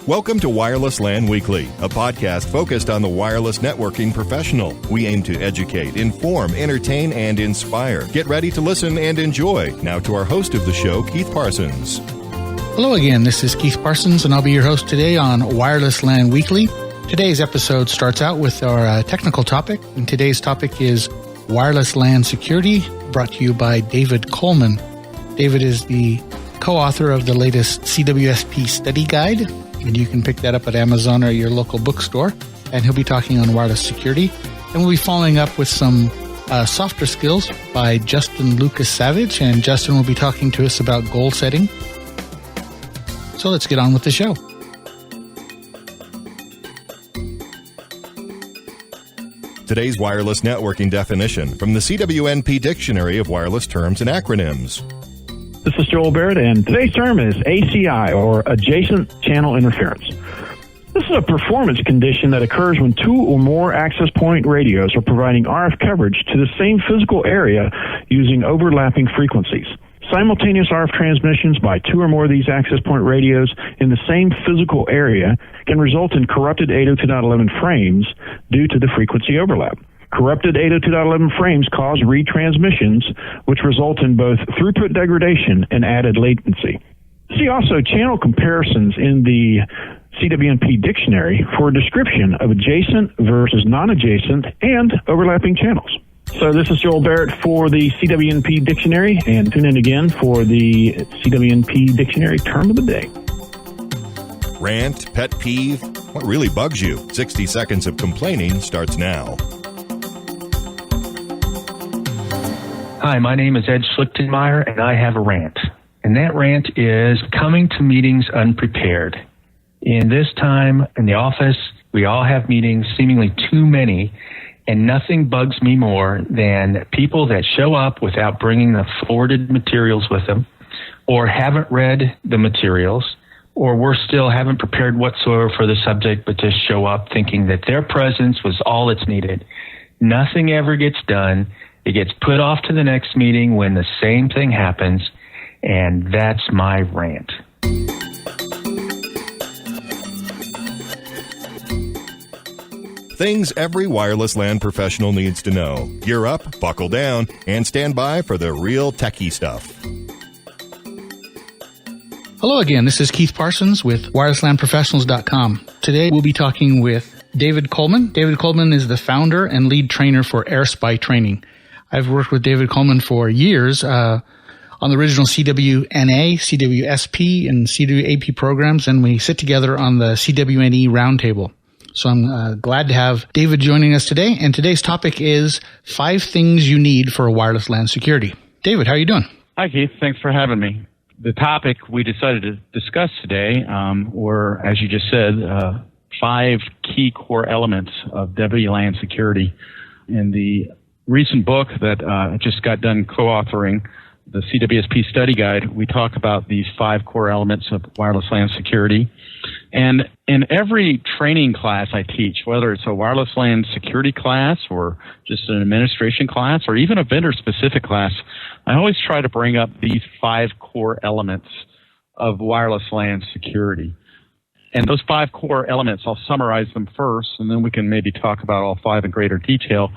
Welcome to Wireless LAN Weekly, a podcast focused on the wireless networking professional. We aim to educate, inform, entertain, and inspire. Get ready to listen and enjoy. Now to our host of the show, Keith Parsons. Hello again, this is Keith Parsons, and I'll be your host today on Wireless LAN Weekly. Today's episode starts out with our technical topic, and today's topic is Wireless LAN Security, brought to you by David Coleman. David is the co-author of the latest CWSP study guide, and you can pick that up at Amazon or your local bookstore. And he'll be talking on wireless security. And we'll be following up with some softer skills by Justin Lukasavige. And Justin will be talking to us about goal setting. So let's get on with the show. Today's wireless networking definition from the CWNP Dictionary of Wireless Terms and Acronyms. This is Joel Barrett, and today's term is ACI, or Adjacent Channel Interference. This is a performance condition that occurs when two or more access point radios are providing RF coverage to the same physical area using overlapping frequencies. Simultaneous RF transmissions by two or more of these access point radios in the same physical area can result in corrupted 802.11 frames due to the frequency overlap. Corrupted 802.11 frames cause retransmissions, which result in both throughput degradation and added latency. See also channel comparisons in the CWNP dictionary for a description of adjacent versus non-adjacent and overlapping channels. So this is Joel Barrett for the CWNP dictionary, and tune in again for the CWNP dictionary term of the day. Rant, pet peeve, what really bugs you? 60 seconds of complaining starts now. Hi, my name is Ed Schlichtenmeyer, and I have a rant. And that rant is coming to meetings unprepared. In this time in the office, we all have meetings, seemingly too many, and nothing bugs me more than people that show up without bringing the forwarded materials with them, or haven't read the materials, or worse still, haven't prepared whatsoever for the subject, but just show up thinking that their presence was all that's needed. Nothing ever gets done. It gets put off to the next meeting when the same thing happens, and that's my rant. Things every wireless LAN professional needs to know. Gear up, buckle down, and stand by for the real techie stuff. Hello again, this is Keith Parsons with wirelesslanprofessionals.com. Today we'll be talking with David Coleman. David Coleman is the founder and lead trainer for AirSpy Training. I've worked with David Coleman for years on the original CWNA, CWSP, and CWAP programs, and we sit together on the CWNE roundtable. So I'm glad to have David joining us today, and today's topic is 5 things you need for wireless LAN security. David, how are you doing? Hi, Keith. Thanks for having me. The topic we decided to discuss today were, as you just said, 5 key core elements of WLAN security. In the recent book that I just got done co-authoring, the CWSP study guide, we talk about these 5 core elements of wireless LAN security. And in every training class I teach, whether it's a wireless LAN security class or just an administration class or even a vendor-specific class, I always try to bring up these 5 core elements of wireless LAN security. And those 5 core elements, I'll summarize them first, and then we can maybe talk about all 5 in greater detail.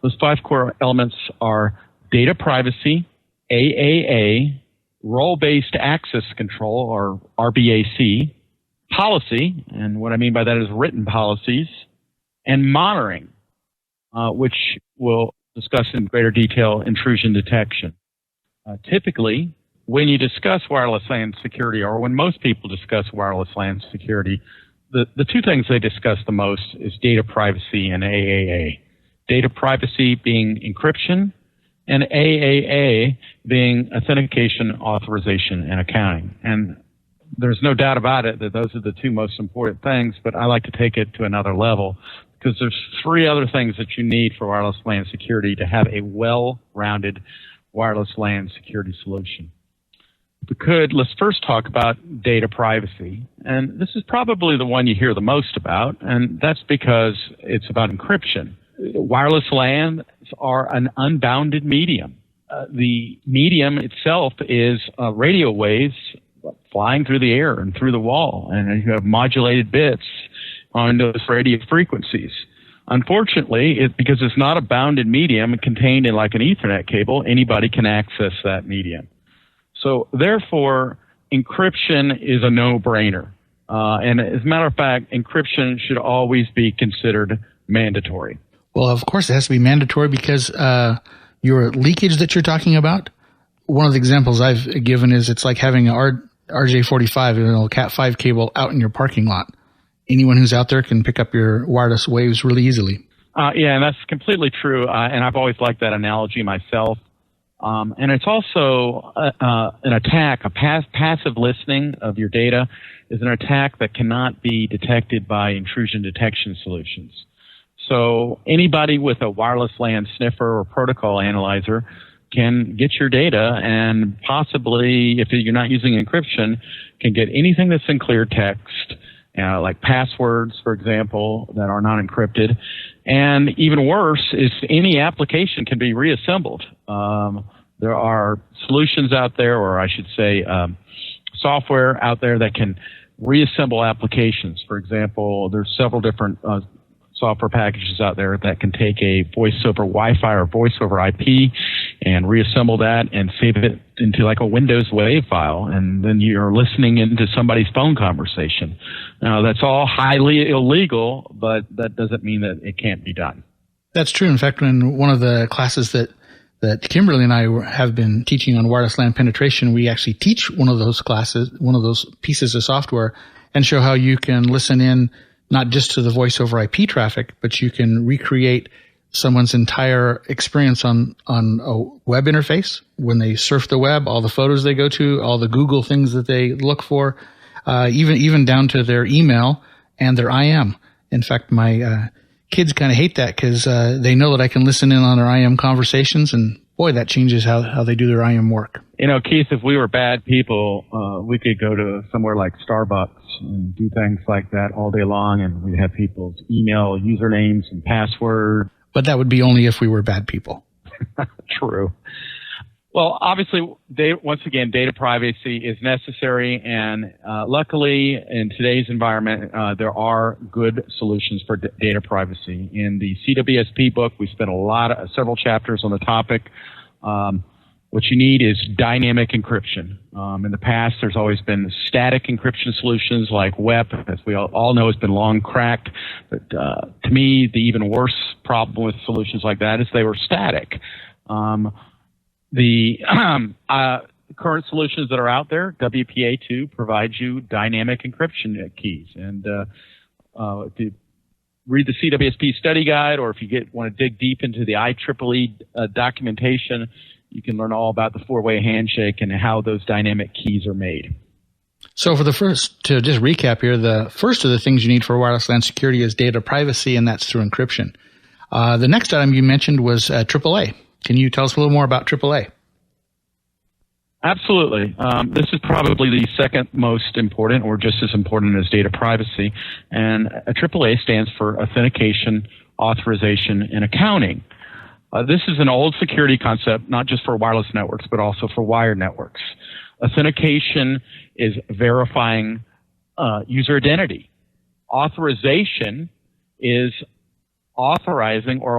Those 5 core elements are data privacy, AAA, role-based access control, or RBAC, policy, and what I mean by that is written policies, and monitoring, which we'll discuss in greater detail, intrusion detection. Typically, when you discuss wireless LAN security, or when most people discuss wireless LAN security, the 2 things they discuss the most is data privacy and AAA. Data privacy being encryption, and AAA being authentication, authorization, and accounting. And there's no doubt about it that those are the 2 most important things, but I like to take it to another level because there's 3 other things that you need for wireless LAN security to have a well-rounded wireless LAN security solution. If we could, let's first talk about data privacy. And this is probably the one you hear the most about, and that's because it's about encryption. Wireless LANs are an unbounded medium. The medium itself is radio waves flying through the air and through the wall, and you have modulated bits on those radio frequencies. Unfortunately, because it's not a bounded medium contained in like an Ethernet cable, anybody can access that medium. So therefore, encryption is a no-brainer. And as a matter of fact, encryption should always be considered mandatory. Well, of course, it has to be mandatory because your leakage that you're talking about, one of the examples I've given is it's like having an RJ45, Cat5 cable out in your parking lot. Anyone who's out there can pick up your wireless waves really easily. Yeah, and that's completely true. And I've always liked that analogy myself. And it's also an attack, passive listening of your data is an attack that cannot be detected by intrusion detection solutions. So anybody with a wireless LAN sniffer or protocol analyzer can get your data and possibly, if you're not using encryption, can get anything that's in clear text, like passwords, for example, that are not encrypted. And even worse is any application can be reassembled. There are solutions out there, or I should say software out there that can reassemble applications. For example, there's several different software packages out there that can take a voice over Wi-Fi or voice over IP and reassemble that and save it into like a Windows WAV file, and then you're listening into somebody's phone conversation. Now, that's all highly illegal, but that doesn't mean that it can't be done. That's true. In fact, in one of the classes that Kimberly and I have been teaching on wireless LAN penetration, we actually teach one of those classes, one of those pieces of software, and show how you can listen in not just to the voice over IP traffic, but you can recreate someone's entire experience on a web interface when they surf the web, all the photos they go to, all the Google things that they look for, even down to their email and their IM. In fact, my kids kind of hate that because they know that I can listen in on their IM conversations, and boy, that changes how they do their IM work. You know, Keith, if we were bad people, we could go to somewhere like Starbucks and do things like that all day long, and we'd have people's email usernames and passwords. But that would be only if we were bad people. True. Well, obviously, once again, data privacy is necessary, and luckily, in today's environment, there are good solutions for data privacy. In the CWSP book, we spent several chapters on the topic. What you need is dynamic encryption. In the past, there's always been static encryption solutions like WEP, as we all know has been long cracked. But to me, the even worse problem with solutions like that is they were static. The current solutions that are out there, WPA2, provides you dynamic encryption keys. And if you read the CWSP study guide, or if you want to dig deep into the IEEE documentation, you can learn all about the four-way handshake and how those dynamic keys are made. So to just recap here, the first of the things you need for wireless LAN security is data privacy, and that's through encryption. The next item you mentioned was AAA. Can you tell us a little more about AAA? Absolutely. This is probably the second most important, or just as important as data privacy. And AAA stands for Authentication, Authorization, and Accounting. This is an old security concept, not just for wireless networks, but also for wired networks. Authentication is verifying user identity. Authorization is authorizing or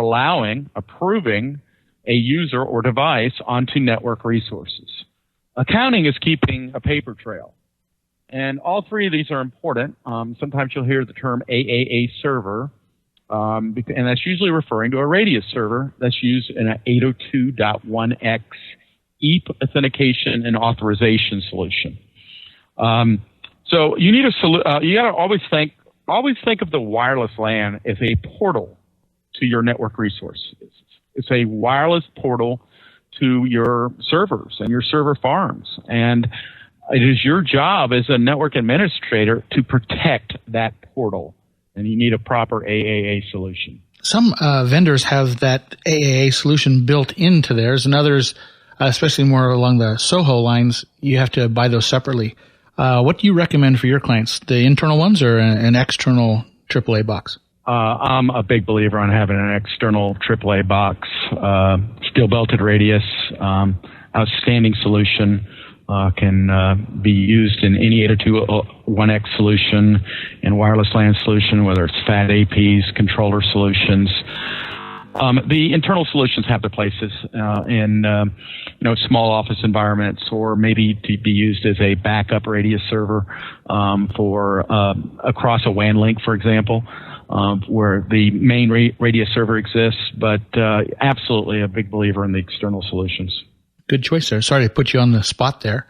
approving a user or device onto network resources. Accounting is keeping a paper trail. And all three of these are important. Sometimes you'll hear the term AAA server, and that's usually referring to a Radius server that's used in an 802.1x EAP authentication and authorization solution. So you need you got to always think of the wireless LAN as a portal to your network resources. It's a wireless portal to your servers and your server farms. And it is your job as a network administrator to protect that portal. And you need a proper AAA solution. Some vendors have that AAA solution built into theirs, and others, especially more along the SOHO lines, you have to buy those separately. What do you recommend for your clients, the internal ones or an external AAA box? I'm a big believer on having an external AAA box, steel belted Radius, outstanding solution. can be used in any 802.1x solution and wireless LAN solution, whether it's FAT APs, controller solutions. The internal solutions have their places in small office environments, or maybe to be used as a backup radius server for across a WAN link, for example, where the main radius server exists. But absolutely a big believer in the external solutions. Good choice there. Sorry to put you on the spot there.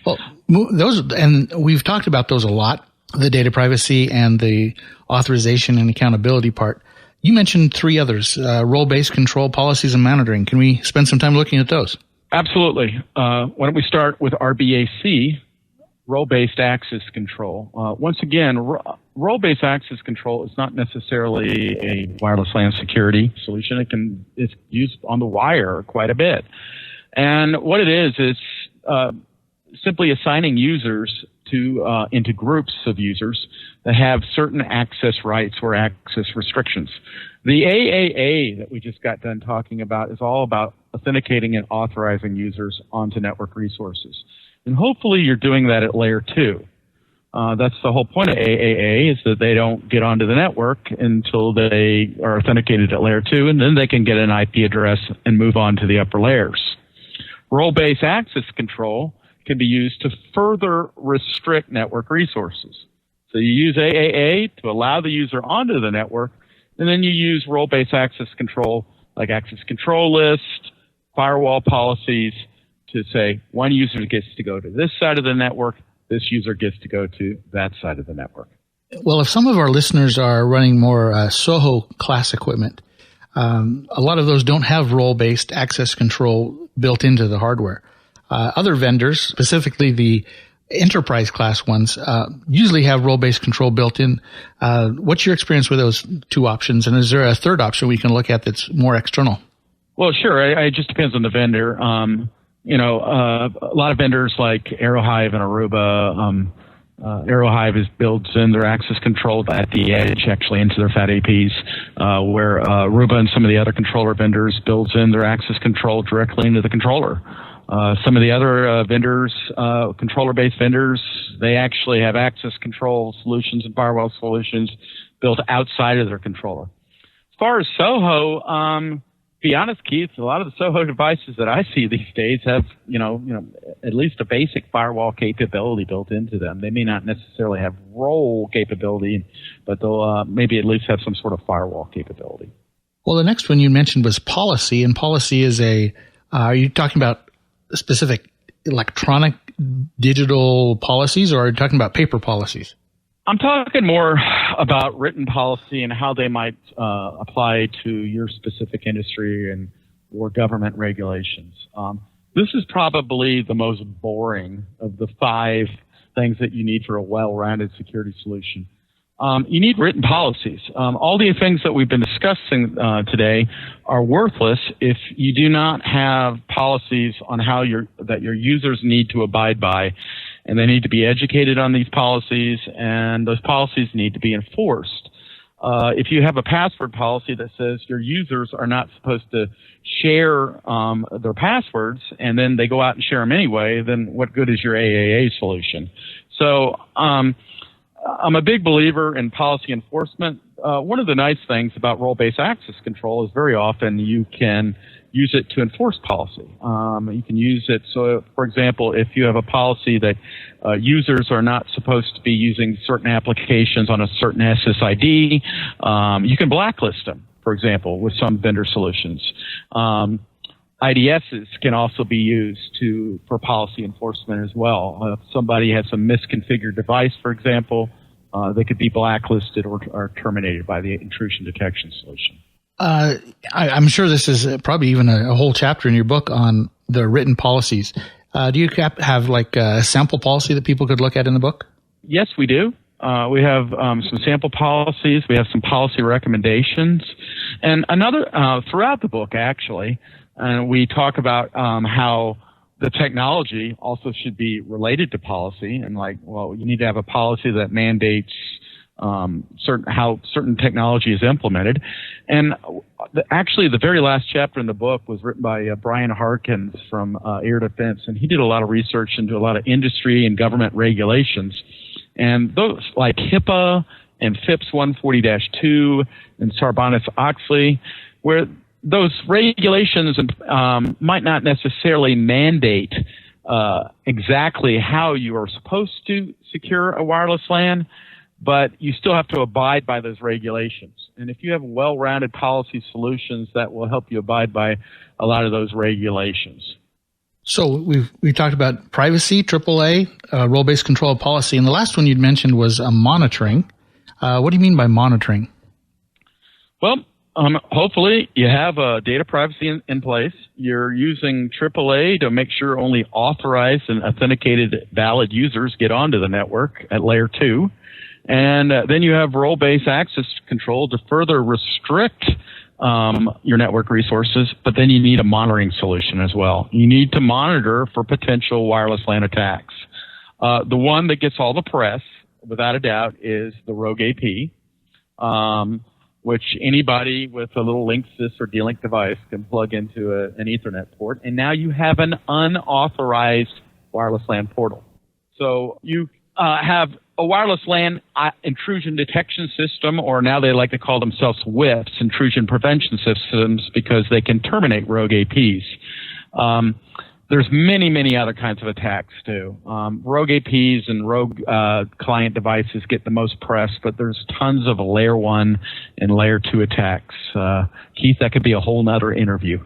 Well, those, and we've talked about those a lot, the data privacy and the authorization and accountability part. You mentioned three others, role-based control, policies, and monitoring. Can we spend some time looking at those? Absolutely. Why don't we start with RBAC, role-based access control. Once again, role-based access control is not necessarily a wireless LAN security solution. It's used on the wire quite a bit. And what it is simply assigning users into groups of users that have certain access rights or access restrictions. The AAA that we just got done talking about is all about authenticating and authorizing users onto network resources. And hopefully you're doing that at layer 2. That's the whole point of AAA, is that they don't get onto the network until they are authenticated at layer 2, and then they can get an IP address and move on to the upper layers. Role-based access control can be used to further restrict network resources. So you use AAA to allow the user onto the network, and then you use role-based access control, like access control list, firewall policies, to say one user gets to go to this side of the network, this user gets to go to that side of the network. Well, if some of our listeners are running more Soho class equipment, a lot of those don't have role-based access control built into the hardware. Other vendors, specifically the enterprise class ones, usually have role-based control built in. What's your experience with those two options? And is there a third option we can look at that's more external? Well, sure. It just depends on the vendor. A lot of vendors like Aerohive and Aruba, Aerohive builds in their access control at the edge, actually into their FAT APs, where Aruba and some of the other controller vendors builds in their access control directly into the controller. Some of the other vendors, controller-based vendors, they actually have access control solutions and firewall solutions built outside of their controller. As far as Soho, be honest, Keith, a lot of the Soho devices that I see these days have, at least a basic firewall capability built into them. They may not necessarily have role capability, but they'll maybe at least have some sort of firewall capability. Well, the next one you mentioned was policy, and policy is are you talking about specific electronic digital policies, or are you talking about paper policies? I'm talking more about written policy and how they might apply to your specific industry and or government regulations. This is probably the most boring of the 5 things that you need for a well-rounded security solution. You need written policies. All the things that we've been discussing today are worthless if you do not have policies on how that your users need to abide by, and they need to be educated on these policies, and those policies need to be enforced. If you have a password policy that says your users are not supposed to share their passwords, and then they go out and share them anyway, then what good is your AAA solution? So I'm a big believer in policy enforcement. One of the nice things about role-based access control is very often you can use it to enforce policy. You can use it, so for example, if you have a policy that users are not supposed to be using certain applications on a certain SSID, you can blacklist them, for example, with some vendor solutions. IDSs can also be used for policy enforcement as well. If somebody has a misconfigured device, for example, they could be blacklisted or terminated by the intrusion detection solution. I'm sure this is probably even a whole chapter in your book on the written policies. Do you have like a sample policy that people could look at in the book? Yes, we do. We have some sample policies. We have some policy recommendations. And throughout the book, actually, we talk about how the technology also should be related to policy, and you need to have a policy that mandates how certain technology is implemented. And Actually, the very last chapter in the book was written by Brian Harkins from Air Defense, and he did a lot of research into a lot of industry and government regulations. And those like HIPAA and FIPS 140-2 and Sarbanes-Oxley, where those regulations might not necessarily mandate exactly how you are supposed to secure a wireless LAN, but you still have to abide by those regulations. And if you have well-rounded policy solutions, that will help you abide by a lot of those regulations. So we talked about privacy, AAA, role-based control policy, and the last one you'd mentioned was monitoring. What do you mean by monitoring? Well, hopefully you have data privacy in place. You're using AAA to make sure only authorized and authenticated valid users get onto the network at layer 2. And then you have role-based access control to further restrict your network resources, but then you need a monitoring solution as well. You need to monitor for potential wireless LAN attacks. The one that gets all the press, without a doubt, is the Rogue AP, which anybody with a little Linksys or D-Link device can plug into an Ethernet port, and now you have an unauthorized wireless LAN portal. So you have a wireless LAN intrusion detection system, or now they like to call themselves WIPs, intrusion prevention systems, because they can terminate rogue APs. There's many other kinds of attacks too. Rogue APs and rogue client devices get the most press, but there's tons of layer 1 and layer 2 attacks. Keith, that could be a whole nother interview.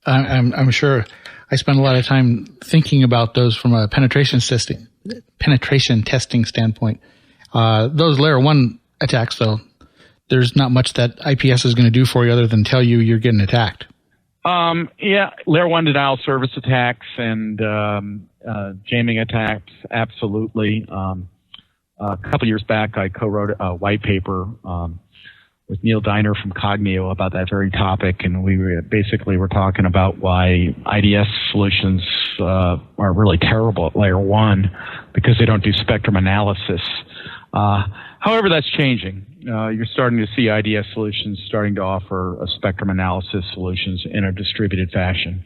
I'm sure. I spend a lot of time thinking about those from a penetration testing standpoint. Those layer 1 attacks, though, there's not much that IPS is going to do for you other than tell you you're getting attacked. Yeah, layer 1 denial of service attacks and jamming attacks, absolutely. A couple years back, I co-wrote a white paper with Neil Diner from Cognio about that very topic, and we were talking about why IDS solutions are really terrible at layer 1 because they don't do spectrum analysis. However, that's changing. You're starting to see IDS solutions starting to offer spectrum analysis solutions in a distributed fashion.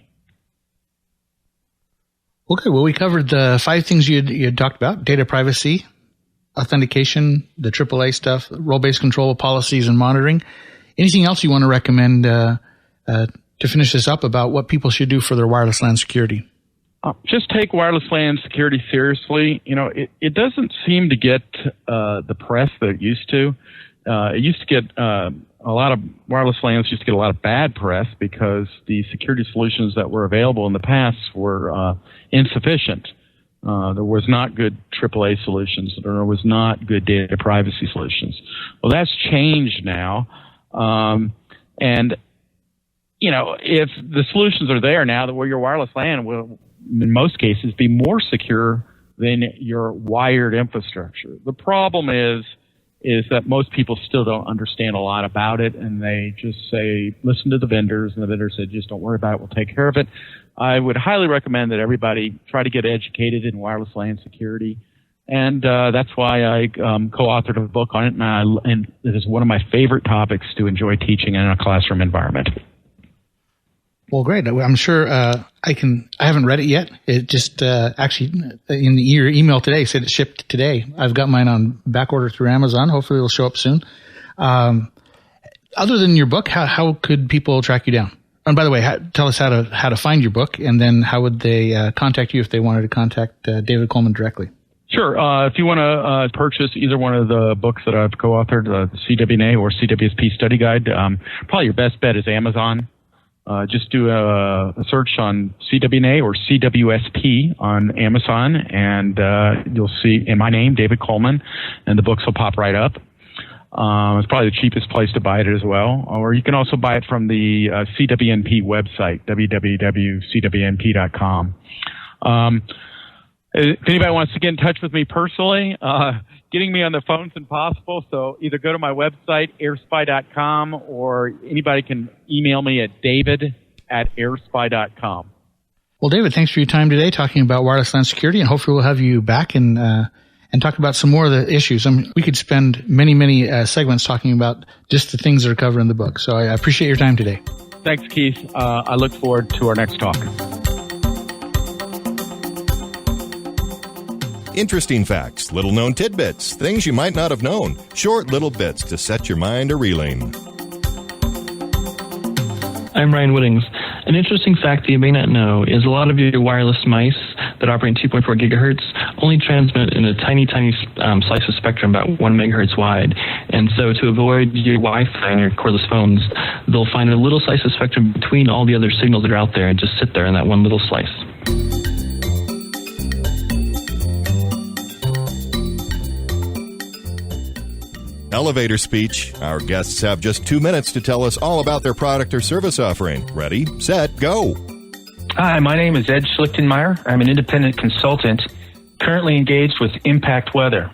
Okay, well, we covered the 5 things you had talked about: data privacy, authentication, the AAA stuff, role-based control policies, and monitoring. Anything else you want to recommend to finish this up about what people should do for their wireless LAN security? Just take wireless LAN security seriously. You know, it doesn't seem to get the press that it used to. It used to get a lot of wireless LANs used to get a lot of bad press because the security solutions that were available in the past were insufficient. There was not good AAA solutions. There was not good data privacy solutions. Well, that's changed now. And, you know, if the solutions are there now, where your wireless LAN will, in most cases, be more secure than your wired infrastructure. The problem is that most people still don't understand a lot about it, and they just say, listen to the vendors, and the vendors say, just don't worry about it, we'll take care of it. I would highly recommend that everybody try to get educated in wireless LAN security, and that's why I co-authored a book on it, and it is one of my favorite topics to enjoy teaching in a classroom environment. Well, great. I'm sure I haven't read it yet. It just actually in your email today said it shipped today. I've got mine on back order through Amazon. Hopefully it'll show up soon. Other than your book, how could people track you down? And by the way, tell us how to find your book, and then how would they contact you if they wanted to contact David Coleman directly? Sure. If you want to purchase either one of the books that I've co-authored, the CWNA or CWSP Study Guide, probably your best bet is Amazon. Just do a search on CWNA or CWSP on Amazon, and you'll see in my name, David Coleman, and the books will pop right up. It's probably the cheapest place to buy it as well. Or you can also buy it from the CWNP website, www.cwnp.com. If anybody wants to get in touch with me personally, getting me on the phone is impossible, so either go to my website, airspy.com, or anybody can email me at david@airspy.com. Well, David, thanks for your time today talking about wireless LAN security, and hopefully we'll have you back and and talk about some more of the issues. We could spend many segments talking about just the things that are covered in the book. So I appreciate your time today. Thanks, Keith. I look forward to our next talk. Interesting facts, little-known tidbits, things you might not have known, short little bits to set your mind a-reeling. I'm Ryan Whittings. An interesting fact that you may not know is a lot of your wireless mice that operate 2.4 gigahertz only transmit in a tiny slice of spectrum about 1 megahertz wide. And so to avoid your Wi-Fi and your cordless phones, they'll find a little slice of spectrum between all the other signals that are out there and just sit there in that one little slice. Elevator speech. Our guests have just 2 minutes to tell us all about their product or service offering. Ready, set, go. Hi, my name is Ed Schlichtenmeyer. I'm an independent consultant currently engaged with Impact Weather.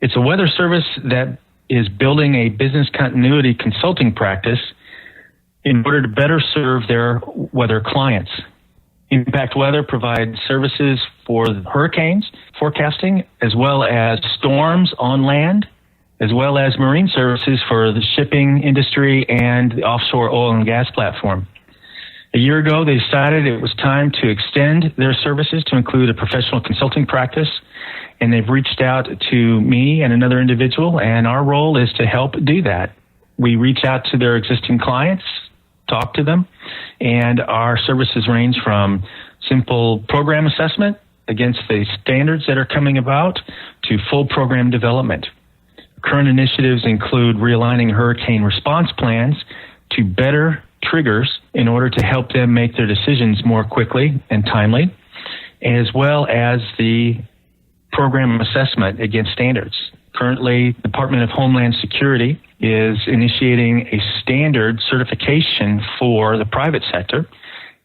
It's a weather service that is building a business continuity consulting practice in order to better serve their weather clients. Impact Weather provides services for hurricanes forecasting, as well as storms on land, as well as marine services for the shipping industry and the offshore oil and gas platform. A year ago, they decided it was time to extend their services to include a professional consulting practice, and they've reached out to me and another individual, and our role is to help do that. We reach out to their existing clients, talk to them, and our services range from simple program assessment against the standards that are coming about to full program development. Current initiatives include realigning hurricane response plans to better triggers in order to help them make their decisions more quickly and timely, as well as the program assessment against standards. Currently, the Department of Homeland Security is initiating a standard certification for the private sector,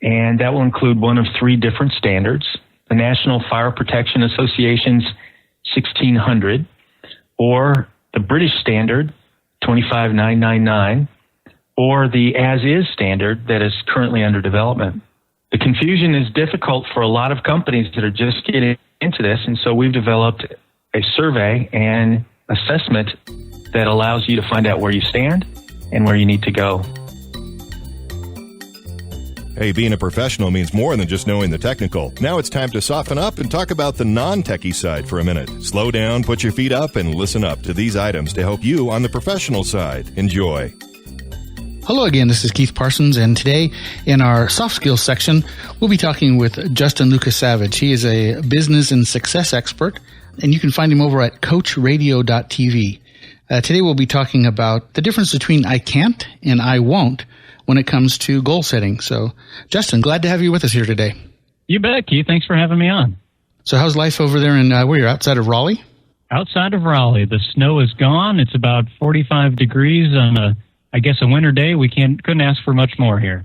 and that will include one of 3 different standards: the National Fire Protection Association's 1600, or the British standard, 25999, or the as-is standard that is currently under development. The confusion is difficult for a lot of companies that are just getting into this, and so we've developed a survey and assessment that allows you to find out where you stand and where you need to go. Hey, being a professional means more than just knowing the technical. Now it's time to soften up and talk about the non-techie side for a minute. Slow down, put your feet up, and listen up to these items to help you on the professional side. Enjoy. Hello again, this is Keith Parsons, and today in our soft skills section, we'll be talking with Justin Lukasavige. He is a business and success expert, and you can find him over at coachradio.tv. Today we'll be talking about the difference between I can't and I won't when it comes to goal setting. So, Justin, glad to have you with us here today. You bet, Keith. Thanks for having me on. So how's life over there in where you're outside of Raleigh? Outside of Raleigh, the snow is gone. It's about 45 degrees on a winter day. We couldn't ask for much more here.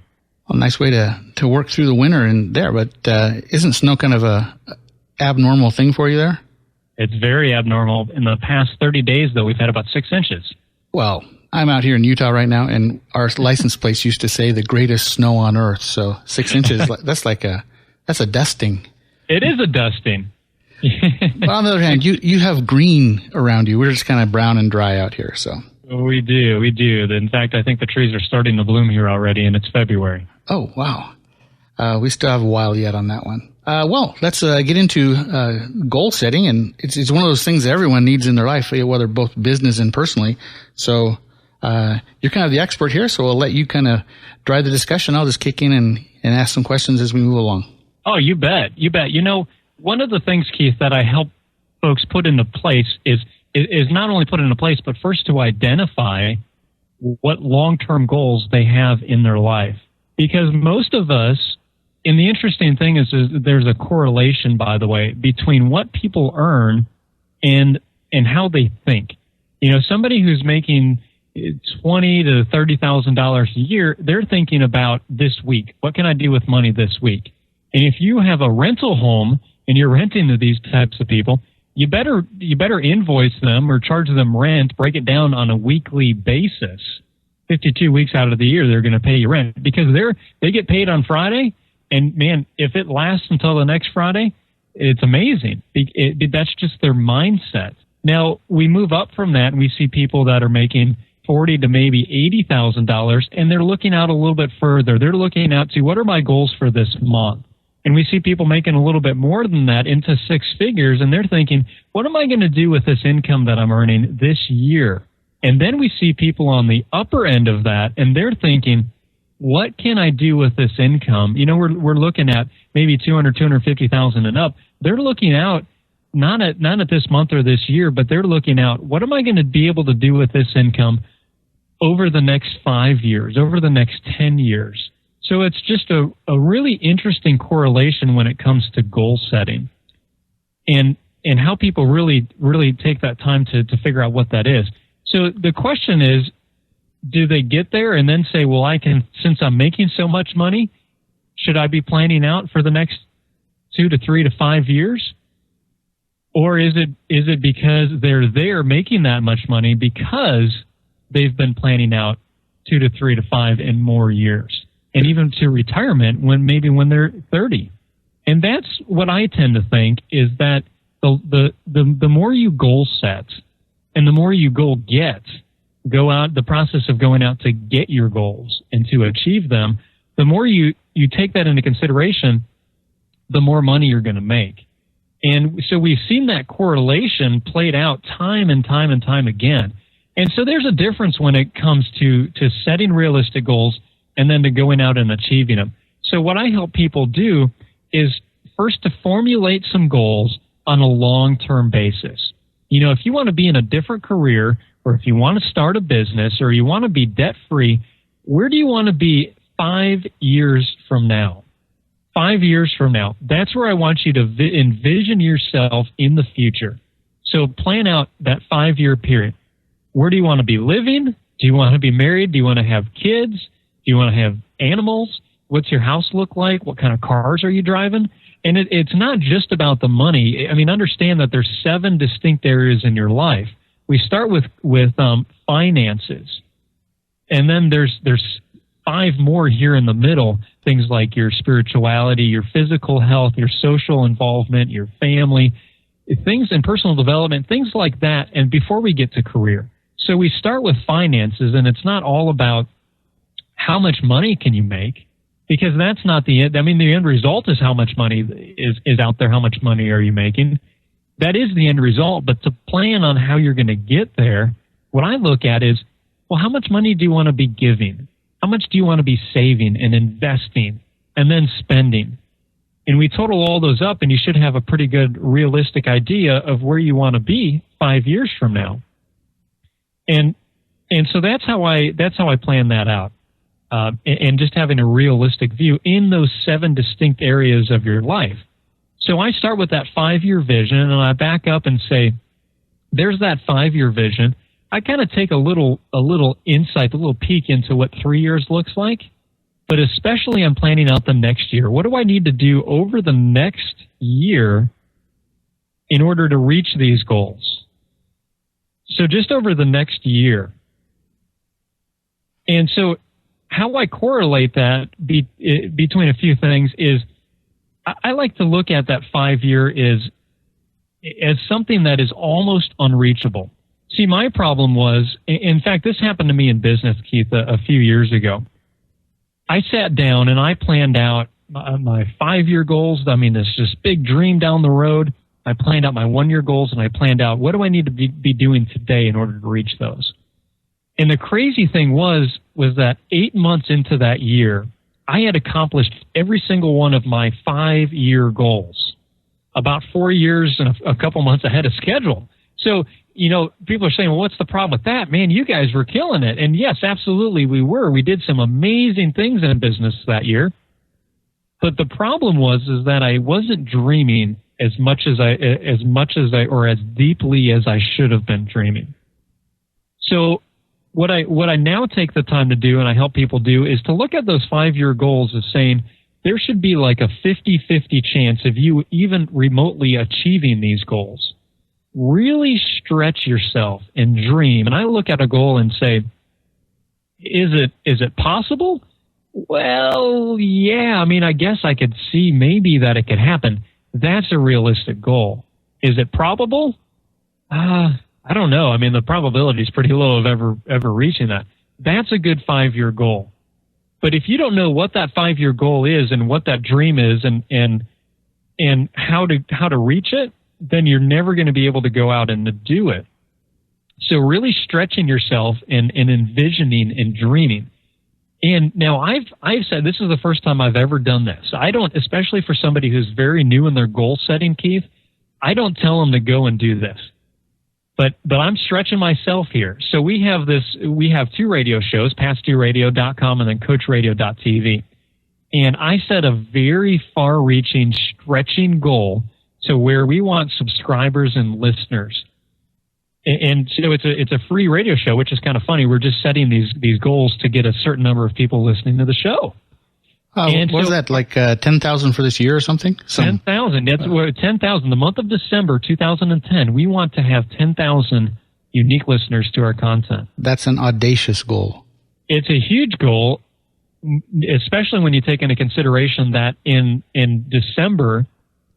Well, nice way to work through the winter in there, but isn't snow kind of a abnormal thing for you there? It's very abnormal. In the past 30 days, though, we've had about 6 inches. Well, I'm out here in Utah right now, and our license plates used to say the greatest snow on earth. So 6 inches, that's a dusting. It is a dusting. But on the other hand, you have green around you. We're just kind of brown and dry out here. So we do. In fact, I think the trees are starting to bloom here already, and it's February. Oh, wow. We still have a while yet on that one. Well, let's get into goal setting, and it's one of those things that everyone needs in their life, whether both business and personally. So you're kind of the expert here, so we'll let you kind of drive the discussion. I'll just kick in and ask some questions as we move along. Oh, you bet. You know, one of the things, Keith, that I help folks put into place is not only put into place, but first to identify what long-term goals they have in their life. Because most of us, and the interesting thing is there's a correlation, by the way, between what people earn and how they think. You know, somebody who's making $20,000 to $30,000 a year, they're thinking about this week. What can I do with money this week? And if you have a rental home and you're renting to these types of people, you better invoice them or charge them rent, break it down on a weekly basis. 52 weeks out of the year, they're going to pay you rent because they get paid on Friday. And man, if it lasts until the next Friday, It's amazing. That's just their mindset. Now, we move up from that and we see people that are making $40,000 to maybe $80,000, and they're looking out a little bit further. They're looking out to, what are my goals for this month? And we see people making a little bit more than that, into six figures, and they're thinking, what am I going to do with this income that I'm earning this year? And then we see people on the upper end of that, and they're thinking, what can I do with this income? You know, we're looking at maybe $250,000 and up. They're looking out not at this month or this year, but they're looking out, what am I going to be able to do with this income over the next 5 years, over the next 10 years? So it's just a really interesting correlation when it comes to goal setting, and how people really take that time to figure out what that is. So the question is, do they get there and then say, well, since I'm making so much money, should I be planning out for the next 2 to 3 to 5 years? Or is it because they're there making that much money because they've been planning out 2 to 3 to 5 and more years, and even to retirement when they're 30? And that's what I tend to think, is that the more you goal set and the more you the process of going out to get your goals and to achieve them, the more you take that into consideration, the more money you're going to make. And so we've seen that correlation played out time and time and time again. And so there's a difference when it comes to setting realistic goals and then to going out and achieving them. So what I help people do is first to formulate some goals on a long-term basis. You know, if you want to be in a different career, or if you want to start a business, or you want to be debt-free, where do you want to be 5 years from now? 5 years from now, that's where I want you to envision yourself in the future. So plan out that 5-year period. Where do you want to be living? Do you want to be married? Do you want to have kids? Do you want to have animals? What's your house look like? What kind of cars are you driving? And it's not just about the money. I mean, understand that there's 7 distinct areas in your life. We start with finances, and then there's 5 more here in the middle. Things like your spirituality, your physical health, your social involvement, your family, things in personal development, things like that. And before we get to career, so we start with finances, and it's not all about how much money can you make, because that's not the end. I mean, the end result is how much money is out there. How much money are you making? That is the end result. But to plan on how you're going to get there, what I look at is, well, how much money do you want to be giving? How much do you want to be saving and investing and then spending? And we total all those up, and you should have a pretty good realistic idea of where you want to be 5 years from now. And so that's how I plan that out. And just having a realistic view in those 7 distinct areas of your life. So I start with that 5-year vision, and I back up and say, there's that 5-year vision. I kind of take a little insight, a little peek into what 3 years looks like, but especially I'm planning out the next year. What do I need to do over the next year in order to reach these goals? So just over the next year. And so how I correlate that between a few things is I like to look at that 5-year as something that is almost unreachable. See, my problem was, in fact, this happened to me in business, Keith, a few years ago. I sat down and I planned out my 5-year goals. I mean, this just big dream down the road. I planned out my 1-year goals, and I planned out what do I need to be doing today in order to reach those. And the crazy thing was that 8 months into that year, I had accomplished every single one of my 5-year goals, about 4 years and a couple months ahead of schedule. So, you know, people are saying, well, what's the problem with that? Man, you guys were killing it. And yes, absolutely we were. We did some amazing things in business that year. But the problem was that I wasn't dreaming as deeply as I should have been dreaming. So what I now take the time to do, and I help people do, is to look at those 5-year goals as saying there should be like a 50-50 chance of you even remotely achieving these goals. Really stretch yourself and dream. And I look at a goal and say, is it possible? Well, yeah. I mean, I guess I could see maybe that it could happen. That's a realistic goal. Is it probable? I don't know. I mean, the probability is pretty low of ever reaching that. That's a good 5-year goal. But if you don't know what that 5-year goal is and what that dream is and how to reach it, then you're never going to be able to go out and to do it. So really stretching yourself and envisioning and dreaming. And now I've said this is the first time I've ever done this. I don't, especially for somebody who's very new in their goal setting, Keith, I don't tell them to go and do this. But I'm stretching myself here. So we have 2 radio shows, past2radio.com and then coachradio.tv. And I set a very far-reaching, stretching goal to where we want subscribers and listeners. And so it's a free radio show, which is kind of funny. We're just setting these goals to get a certain number of people listening to the show. What was that, like 10,000 for this year or something? 10,000. That's 10,000. The month of December 2010, we want to have 10,000 unique listeners to our content. That's an audacious goal. It's a huge goal, especially when you take into consideration that in December,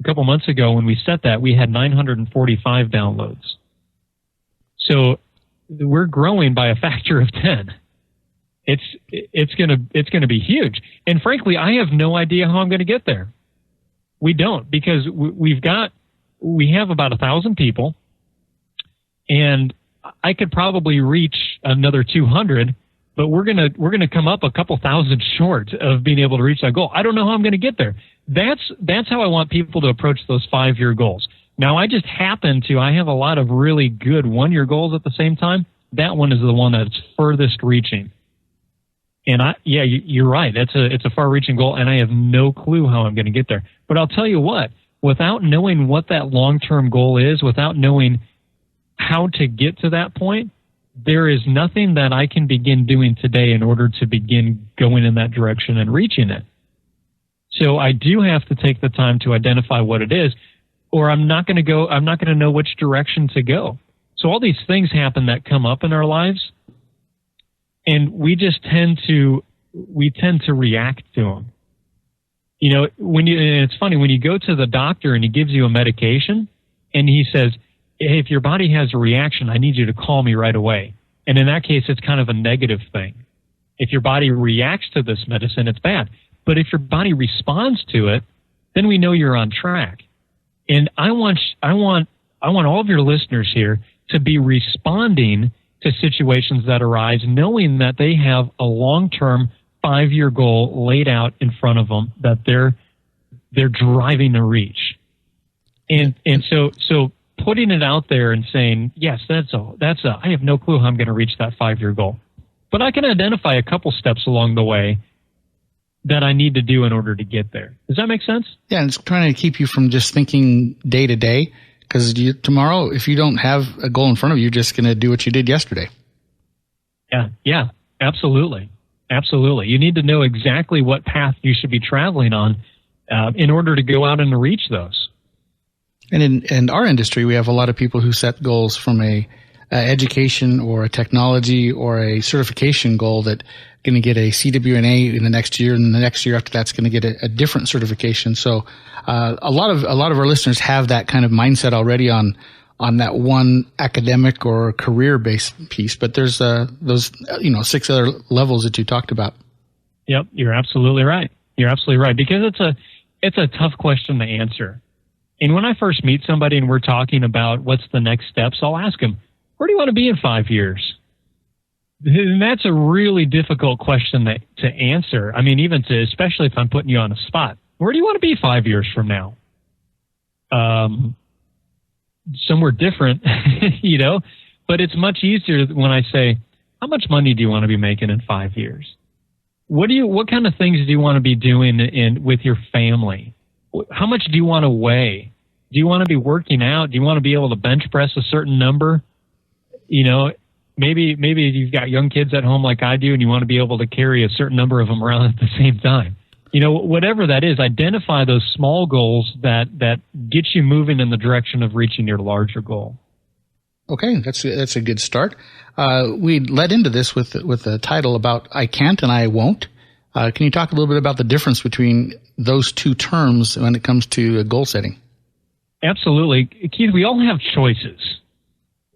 a couple months ago when we set that, we had 945 downloads. So we're growing by a factor of 10. It's gonna be huge. And frankly, I have no idea how I'm going to get there. We don't, because we have about 1,000 people, and I could probably reach another 200, but we're gonna come up a couple thousand short of being able to reach that goal. I don't know how I'm going to get there. That's how I want people to approach those 5-year goals. Now, I just happen to, I have a lot of really good 1-year goals at the same time. That one is the one that's furthest reaching. And you're right. It's a far-reaching goal, and I have no clue how I'm going to get there. But I'll tell you what, without knowing what that long-term goal is, without knowing how to get to that point, there is nothing that I can begin doing today in order to begin going in that direction and reaching it. So I do have to take the time to identify what it is, or I'm not going to know which direction to go. So all these things happen that come up in our lives, and we just tend to react to them. You know, and it's funny, when you go to the doctor and he gives you a medication and he says, hey, if your body has a reaction, I need you to call me right away. And in that case, it's kind of a negative thing. If your body reacts to this medicine, it's bad. But if your body responds to it, then we know you're on track. And I want all of your listeners here to be responding to situations that arise, knowing that they have a long-term 5-year goal laid out in front of them that they're driving to reach. And so putting it out there and saying, yes, I have no clue how I'm going to reach that 5-year goal, but I can identify a couple steps along the way that I need to do in order to get there. Does that make sense? Yeah, and it's trying to keep you from just thinking day to day, because tomorrow, if you don't have a goal in front of you, you're just going to do what you did yesterday. Yeah, absolutely. Absolutely. You need to know exactly what path you should be traveling on in order to go out and to reach those. And in our industry, we have a lot of people who set goals from a education or a technology or a certification goal that going to get a CWNA in the next year, and the next year after that's going to get a different certification. So a lot of our listeners have that kind of mindset already on that one academic or career based piece. But there's those 6 other levels that you talked about. Yep, you're absolutely right. You're absolutely right, because it's a tough question to answer. And when I first meet somebody and we're talking about what's the next steps, I'll ask them, where do you want to be in 5 years? And that's a really difficult question to answer. I mean, especially if I'm putting you on a spot. Where do you want to be 5 years from now? Somewhere different, but it's much easier when I say, how much money do you want to be making in 5 years? What kind of things do you want to be doing with your family? How much do you want to weigh? Do you want to be working out? Do you want to be able to bench press a certain number? Maybe you've got young kids at home like I do, and you want to be able to carry a certain number of them around at the same time. Whatever that is, identify those small goals that get you moving in the direction of reaching your larger goal. Okay, that's a good start. We led into this with a title about I can't and I won't. Can you talk a little bit about the difference between those two terms when it comes to goal setting? Absolutely. Keith, we all have choices.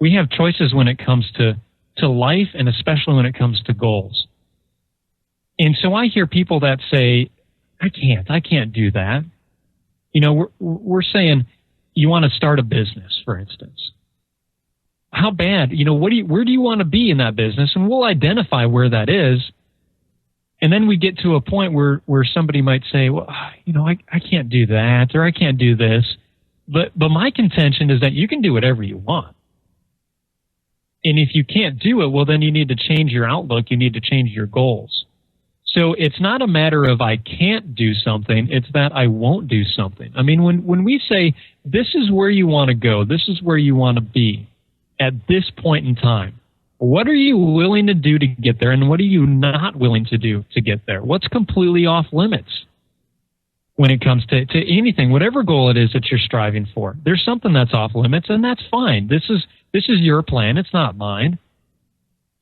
We have choices when it comes to life, and especially when it comes to goals. And so I hear people that say, I can't do that. You know, we're saying you want to start a business, for instance. How bad, you know, where do you want to be in that business? And we'll identify where that is. And then we get to a point where somebody might say, well, you know, I can't do that, or I can't do this. But my contention is that you can do whatever you want. And if you can't do it, well, then you need to change your outlook. You need to change your goals. So it's not a matter of I can't do something. It's that I won't do something. I mean, when we say this is where you want to go, this is where you want to be at this point in time, what are you willing to do to get there, and what are you not willing to do to get there? What's completely off limits when it comes to anything, whatever goal it is that you're striving for? There's something that's off limits, and that's fine. This is your plan. It's not mine.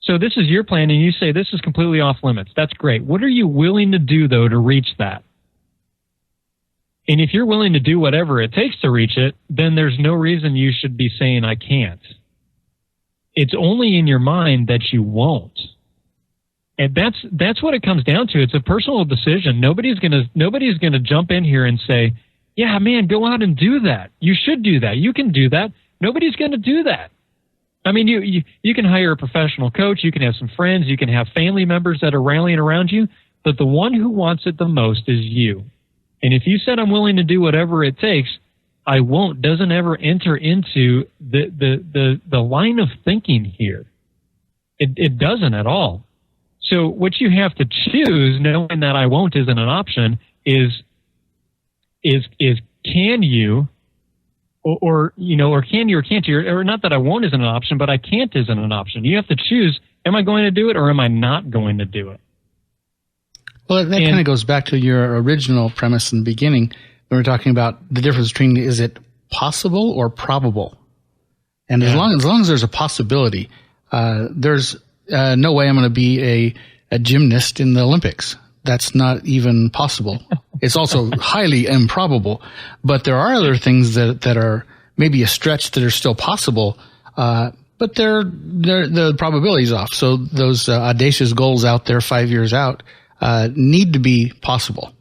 So this is your plan, and you say this is completely off limits. That's great. What are you willing to do, though, to reach that? And if you're willing to do whatever it takes to reach it, then there's no reason you should be saying I can't. It's only in your mind that you won't. And that's what it comes down to. It's a personal decision. Nobody's gonna jump in here and say, yeah, man, go out and do that. You should do that. You can do that. Nobody's going to do that. I mean, you can hire a professional coach. You can have some friends. You can have family members that are rallying around you. But the one who wants it the most is you. And if you said, I'm willing to do whatever it takes, I won't, doesn't ever enter into the line of thinking here. It doesn't at all. So what you have to choose, knowing that I won't isn't an option, is can you, or can you or can't you, or not that I won't isn't an option, but I can't isn't an option. You have to choose, am I going to do it or am I not going to do it? Well, that kind of goes back to your original premise in the beginning. We were talking about the difference between, is it possible or probable? And as long as there's a possibility, there's no way I'm going to be a gymnast in the Olympics. That's not even possible. It's also highly improbable. But there are other things that are maybe a stretch that are still possible, but the probability's off. So those audacious goals out there 5 years out need to be possible.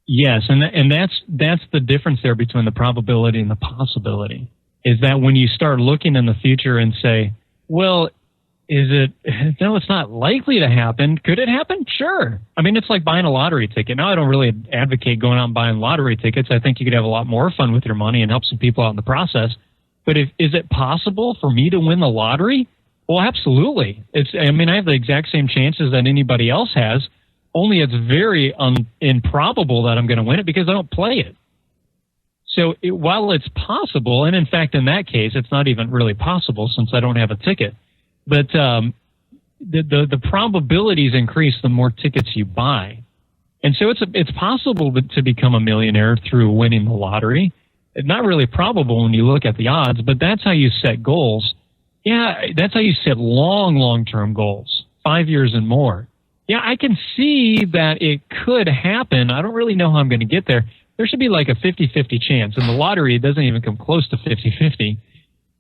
Yes, and that's the difference there between the probability and the possibility, is that when you start looking in the future and say, well, no, it's not likely to happen. Could it happen? Sure. I mean, it's like buying a lottery ticket. Now, I don't really advocate going out and buying lottery tickets. I think you could have a lot more fun with your money and help some people out in the process. But is it possible for me to win the lottery? Well, absolutely. I have the exact same chances that anybody else has, only it's very improbable that I'm going to win it because I don't play it. So while it's possible, and in fact, in that case, it's not even really possible since I don't have a ticket, but the probabilities increase the more tickets you buy. And so it's possible to become a millionaire through winning the lottery. It's not really probable when you look at the odds, but that's how you set goals. Yeah, that's how you set long-term goals, 5 years and more. Yeah, I can see that it could happen. I don't really know how I'm going to get there. There should be like a 50-50 chance. In the lottery, it doesn't even come close to 50-50.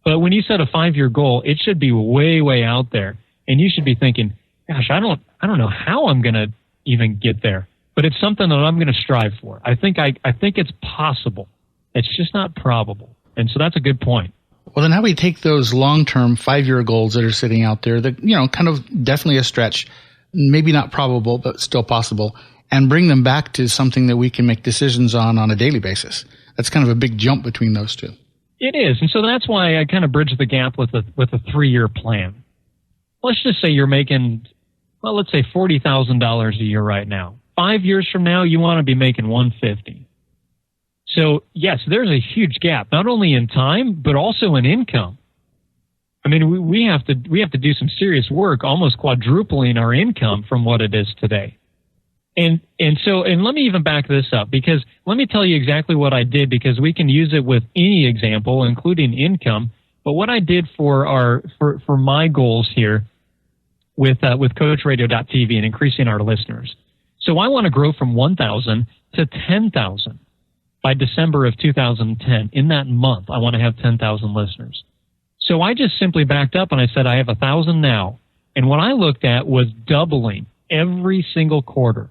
But when you set a 5-year goal, it should be way, way out there. And you should be thinking, gosh, I don't know how I'm going to even get there. But it's something that I'm going to strive for. I think it's possible. It's just not probable. And so that's a good point. Well, then how do we take those long-term 5-year goals that are sitting out there that, kind of definitely a stretch, maybe not probable, but still possible, and bring them back to something that we can make decisions on a daily basis? That's kind of a big jump between those two. It is. And so that's why I kind of bridge the gap with a 3-year plan. Let's just say you're making, let's say $40,000 a year right now. 5 years from now, you want to be making $150,000. So yes, there's a huge gap, not only in time, but also in income. I mean, we have to do some serious work, almost quadrupling our income from what it is today. And let me even back this up, because let me tell you exactly what I did, because we can use it with any example, including income. But what I did for my goals here with CoachRadio.tv and increasing our listeners. So I want to grow from 1,000 to 10,000 by December of 2010. In that month, I want to have 10,000 listeners. So I just simply backed up and I said, I have 1,000 now. And what I looked at was doubling every single quarter.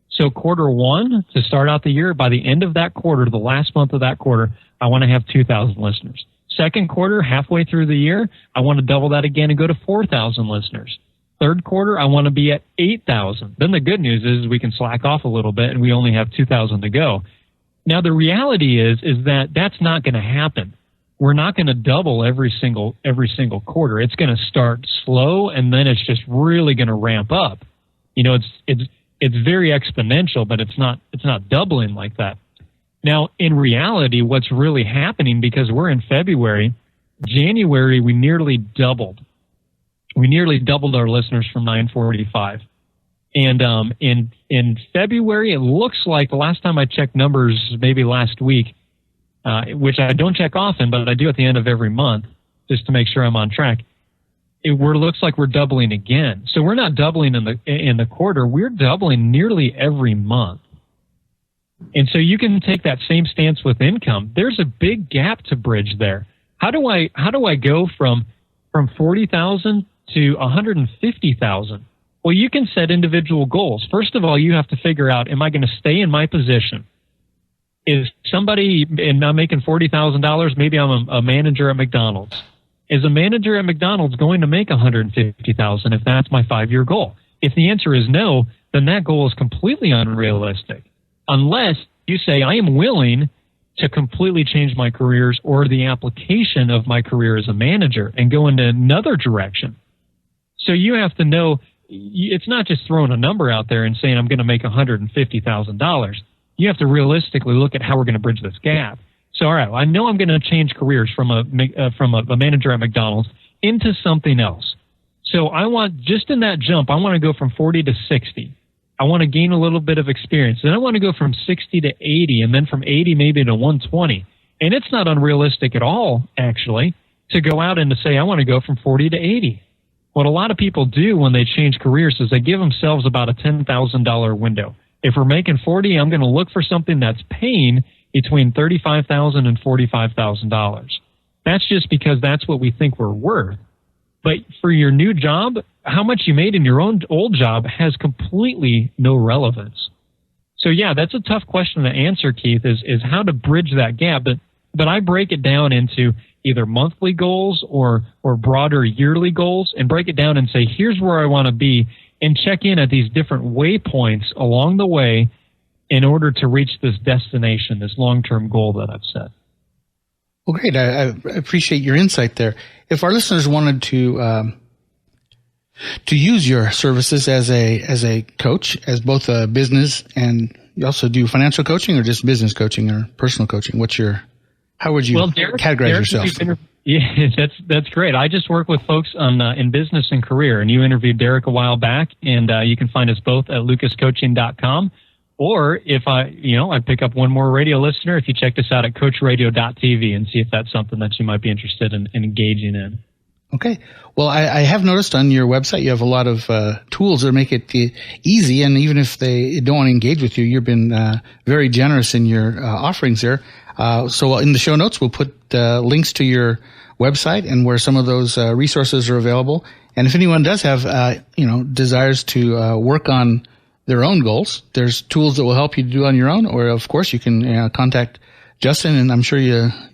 So quarter one, to start out the year, by the end of that quarter, the last month of that quarter, I want to have 2,000 listeners. Second quarter, halfway through the year, I want to double that again and go to 4,000 listeners. Third quarter, I want to be at 8,000. Then the good news is we can slack off a little bit and we only have 2,000 to go. Now the reality is that that's not going to happen. We're not going to double every single quarter. It's going to start slow and then it's just really going to ramp up. You know, it's very exponential, but it's not doubling like that. Now, in reality, what's really happening, because we're in February, January, we nearly doubled. We nearly doubled our listeners from 945. And in February, it looks like the last time I checked numbers, maybe last week, which I don't check often, but I do at the end of every month just to make sure I'm on track. Looks like we're doubling again. So we're not doubling in the quarter. We're doubling nearly every month. And so you can take that same stance with income. There's a big gap to bridge there. How do I go from 40,000 to 150,000? Well, you can set individual goals. First of all, you have to figure out, am I going to stay in my position? Is somebody, and I'm making $40,000, maybe I'm a manager at McDonald's. Is a manager at McDonald's going to make $150,000 if that's my 5-year goal? If the answer is no, then that goal is completely unrealistic. Unless you say, I am willing to completely change my careers or the application of my career as a manager and go into another direction. So you have to know, it's not just throwing a number out there and saying I'm going to make $150,000. You have to realistically look at how we're going to bridge this gap. So, all right, I know I'm going to change careers from a manager at McDonald's into something else. So I want, just in that jump, I want to go from 40 to 60. I want to gain a little bit of experience. Then I want to go from 60 to 80, and then from 80 maybe to 120. And it's not unrealistic at all, actually, to go out and to say, I want to go from 40 to 80. What a lot of people do when they change careers is they give themselves about a $10,000 window. If we're making 40, I'm going to look for something that's paying between $35,000 and $45,000. That's just because that's what we think we're worth. But for your new job, how much you made in your own old job has completely no relevance. So yeah, that's a tough question to answer, Keith, is how to bridge that gap. But I break it down into either monthly goals or broader yearly goals, and break it down and say, here's where I want to be, and check in at these different waypoints along the way in order to reach this destination, this long-term goal that I've set. Well, great. I appreciate your insight there. If our listeners wanted to use your services as a coach, as both a business, and you also do financial coaching or just business coaching or personal coaching, how would you categorize yourself? Yeah, that's great. I just work with folks in business and career, and you interviewed Derek a while back, and you can find us both at lucascoaching.com. Or if I pick up one more radio listener, if you check us out at coachradio.tv and see if that's something that you might be interested in engaging in. Okay. Well, I have noticed on your website you have a lot of tools that make it easy, and even if they don't want to engage with you, you've been very generous in your offerings there. So in the show notes, we'll put links to your website and where some of those resources are available. And if anyone does have desires to work on their own goals, there's tools that will help you do on your own, or of course you can contact Justin, and I'm sure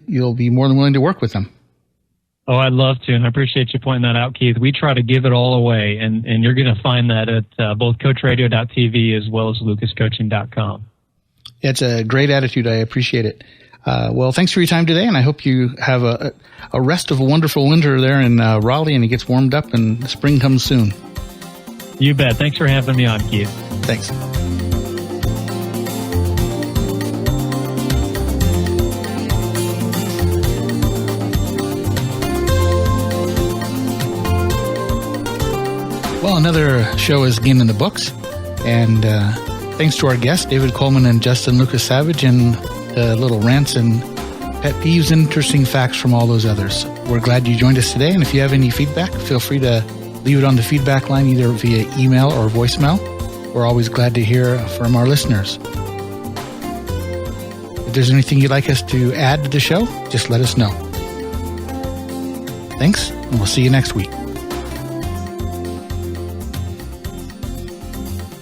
you'll be more than willing to work with them. Oh, I'd love to, and I appreciate you pointing that out, Keith. We try to give it all away, and you're going to find that at both coachradio.tv as well as lucascoaching.com. It's a great attitude. I appreciate it. Well, thanks for your time today, and I hope you have a rest of a wonderful winter there in Raleigh, and it gets warmed up and spring comes soon. You bet. Thanks for having me on, Keith. Thanks. Well, another show is again in the books, and thanks to our guests, David Coleman and Justin Lukasavige, and the little rants and pet peeves and interesting facts from all those others. We're glad you joined us today, and if you have any feedback, feel free to leave it on the feedback line either via email or voicemail. We're always glad to hear from our listeners. If there's anything you'd like us to add to the show, just let us know. Thanks, and we'll see you next week.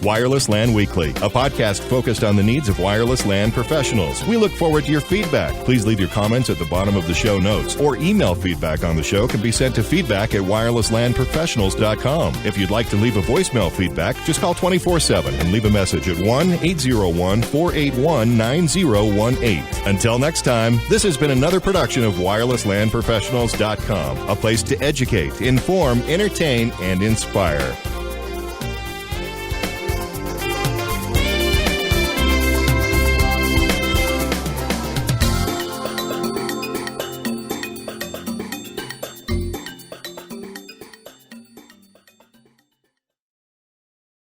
Wireless LAN Weekly, a podcast focused on the needs of wireless LAN professionals. We look forward to your feedback. Please leave your comments at the bottom of the show notes, or email feedback on the show can be sent to feedback@wirelesslanprofessionals.com. If you'd like to leave a voicemail feedback, just call 24/7 and leave a message at 1-801-481-9018. Until next time, this has been another production of wirelesslanprofessionals.com, a place to educate, inform, entertain, and inspire.